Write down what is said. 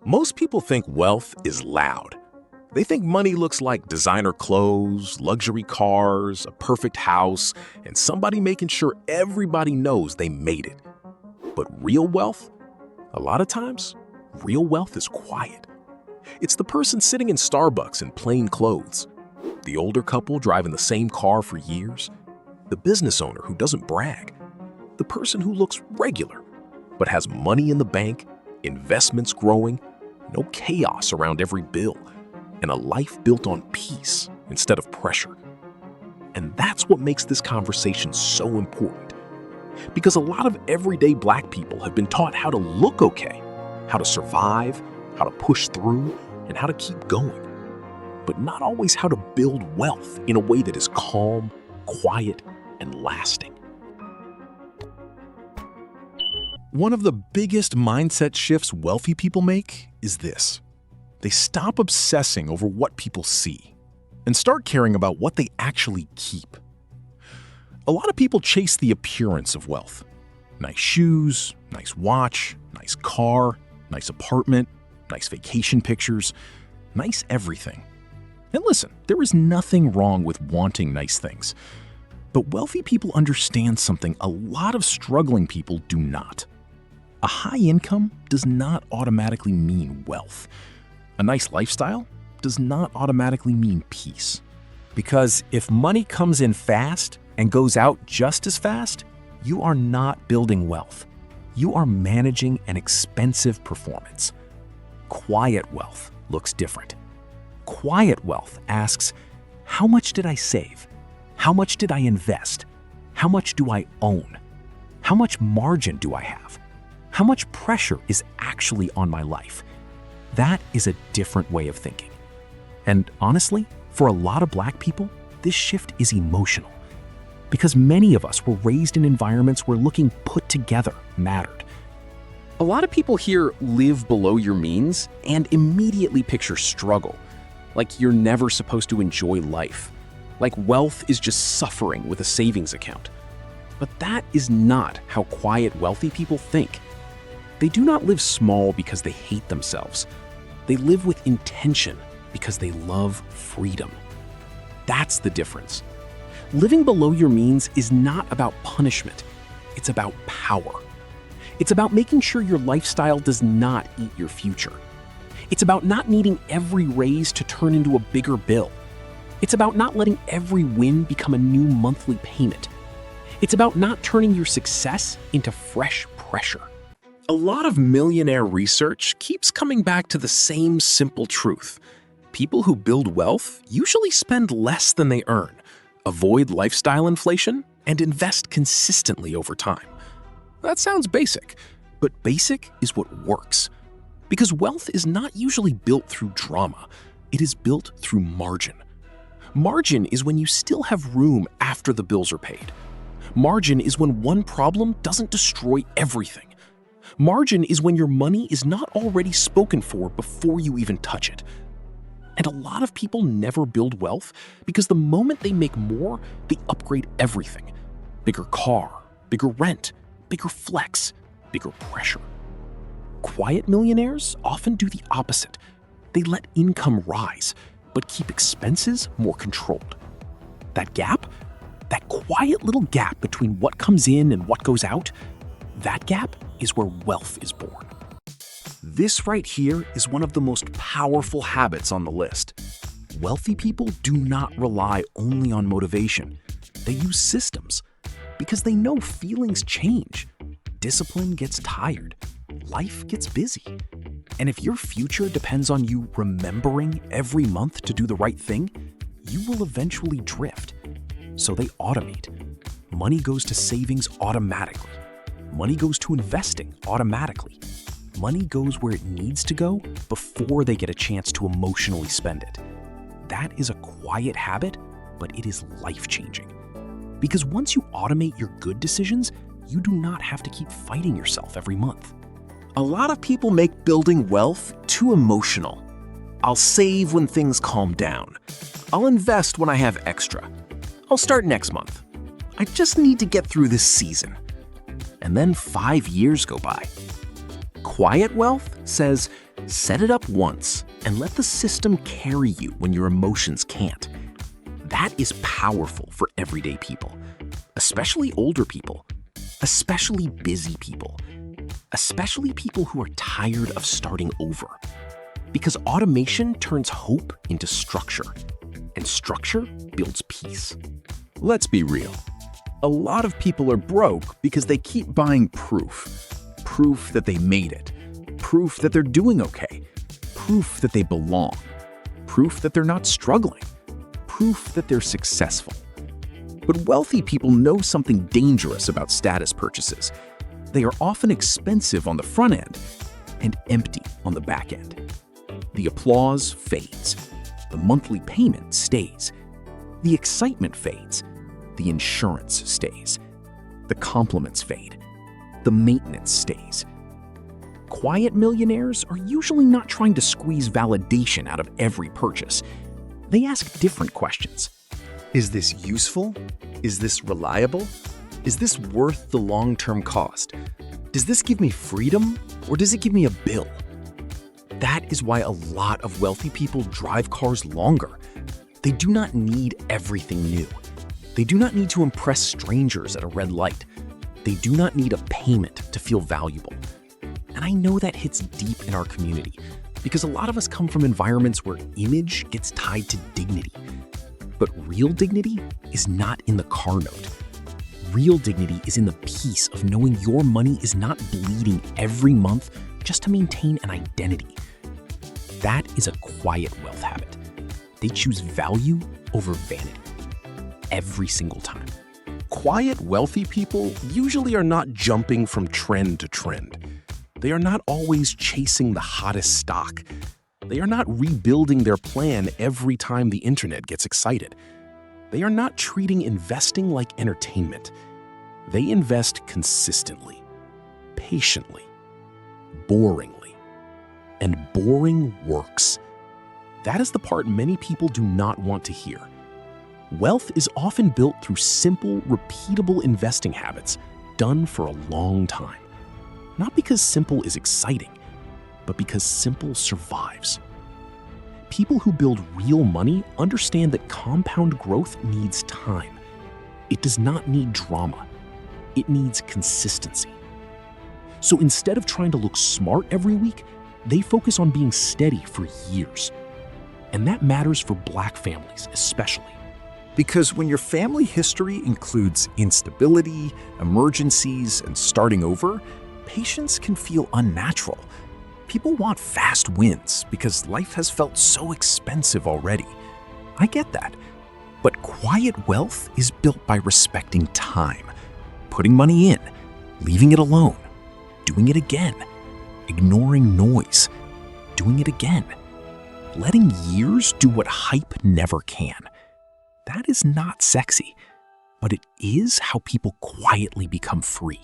Most people think wealth is loud. They think money looks like designer clothes, luxury cars, a perfect house, and somebody making sure everybody knows they made it. But real wealth? A lot of times, real wealth is quiet. It's the person sitting in Starbucks in plain clothes, the older couple driving the same car for years, the business owner who doesn't brag, the person who looks regular but has money in the bank, investments growing, no chaos around every bill, and a life built on peace instead of pressure. And that's what makes this conversation so important. Because a lot of everyday Black people have been taught how to look okay, how to survive, how to push through, and how to keep going. But not always how to build wealth in a way that is calm, quiet, and lasting. One of the biggest mindset shifts wealthy people make is this. They stop obsessing over what people see and start caring about what they actually keep. A lot of people chase the appearance of wealth. Nice shoes, nice watch, nice car, nice apartment, nice vacation pictures, nice everything. And listen, there is nothing wrong with wanting nice things. But wealthy people understand something a lot of struggling people do not. A high income does not automatically mean wealth. A nice lifestyle does not automatically mean peace. Because if money comes in fast and goes out just as fast, you are not building wealth. You are managing an expensive performance. Quiet wealth looks different. Quiet wealth asks, how much did I save? How much did I invest? How much do I own? How much margin do I have? How much pressure is actually on my life? That is a different way of thinking. And honestly, for a lot of Black people, this shift is emotional. Because many of us were raised in environments where looking put together mattered. A lot of people here live below your means and immediately picture struggle, like you're never supposed to enjoy life, like wealth is just suffering with a savings account. But that is not how quiet, wealthy people think. They do not live small because they hate themselves. They live with intention because they love freedom. That's the difference. Living below your means is not about punishment. It's about power. It's about making sure your lifestyle does not eat your future. It's about not needing every raise to turn into a bigger bill. It's about not letting every win become a new monthly payment. It's about not turning your success into fresh pressure. A lot of millionaire research keeps coming back to the same simple truth. People who build wealth usually spend less than they earn, avoid lifestyle inflation, and invest consistently over time. That sounds basic, but basic is what works. Because wealth is not usually built through drama, it is built through margin. Margin is when you still have room after the bills are paid. Margin is when one problem doesn't destroy everything. Margin is when your money is not already spoken for before you even touch it. And a lot of people never build wealth because the moment they make more, they upgrade everything. Bigger car, bigger rent, bigger flex, bigger pressure. Quiet millionaires often do the opposite. They let income rise, but keep expenses more controlled. That gap, that quiet little gap between what comes in and what goes out, that gap is where wealth is born. This right here is one of the most powerful habits on the list. Wealthy people do not rely only on motivation. They use systems because they know feelings change. Discipline gets tired. Life gets busy. And if your future depends on you remembering every month to do the right thing, you will eventually drift. So they automate. Money goes to savings automatically. Money goes to investing automatically. Money goes where it needs to go before they get a chance to emotionally spend it. That is a quiet habit, but it is life-changing. Because once you automate your good decisions, you do not have to keep fighting yourself every month. A lot of people make building wealth too emotional. I'll save when things calm down. I'll invest when I have extra. I'll start next month. I just need to get through this season. And then 5 years go by. Quiet wealth says, Set it up once and let the system carry you when your emotions can't. That is powerful for everyday people, especially older people, especially busy people, especially people who are tired of starting over. Because automation turns hope into structure, and structure builds peace. Let's be real. A lot of people are broke because they keep buying proof. Proof that they made it. Proof that they're doing okay. Proof that they belong. Proof that they're not struggling. Proof that they're successful. But wealthy people know something dangerous about status purchases. They are often expensive on the front end and empty on the back end. The applause fades. The monthly payment stays. The excitement fades. The insurance stays. The compliments fade. The maintenance stays. Quiet millionaires are usually not trying to squeeze validation out of every purchase. They ask different questions. Is this useful? Is this reliable? Is this worth the long-term cost? Does this give me freedom, or does it give me a bill? That is why a lot of wealthy people drive cars longer. They do not need everything new. They do not need to impress strangers at a red light. They do not need a payment to feel valuable. And I know that hits deep in our community because a lot of us come from environments where image gets tied to dignity. But real dignity is not in the car note. Real dignity is in the peace of knowing your money is not bleeding every month just to maintain an identity. That is a quiet wealth habit. They choose value over vanity every single time. Quiet, wealthy people usually are not jumping from trend to trend. They are not always chasing the hottest stock. They are not rebuilding their plan every time the internet gets excited. They are not treating investing like entertainment. They invest consistently, patiently, boringly. And boring works. That is the part many people do not want to hear. Wealth is often built through simple, repeatable investing habits done for a long time. Not because simple is exciting, but because simple survives. People who build real money understand that compound growth needs time. It does not need drama. It needs consistency. So instead of trying to look smart every week, they focus on being steady for years. And that matters for Black families especially. Because when your family history includes instability, emergencies, and starting over, patience can feel unnatural. People want fast wins because life has felt so expensive already. I get that. But quiet wealth is built by respecting time, putting money in, leaving it alone, doing it again, ignoring noise, doing it again, letting years do what hype never can. That is not sexy, but it is how people quietly become free.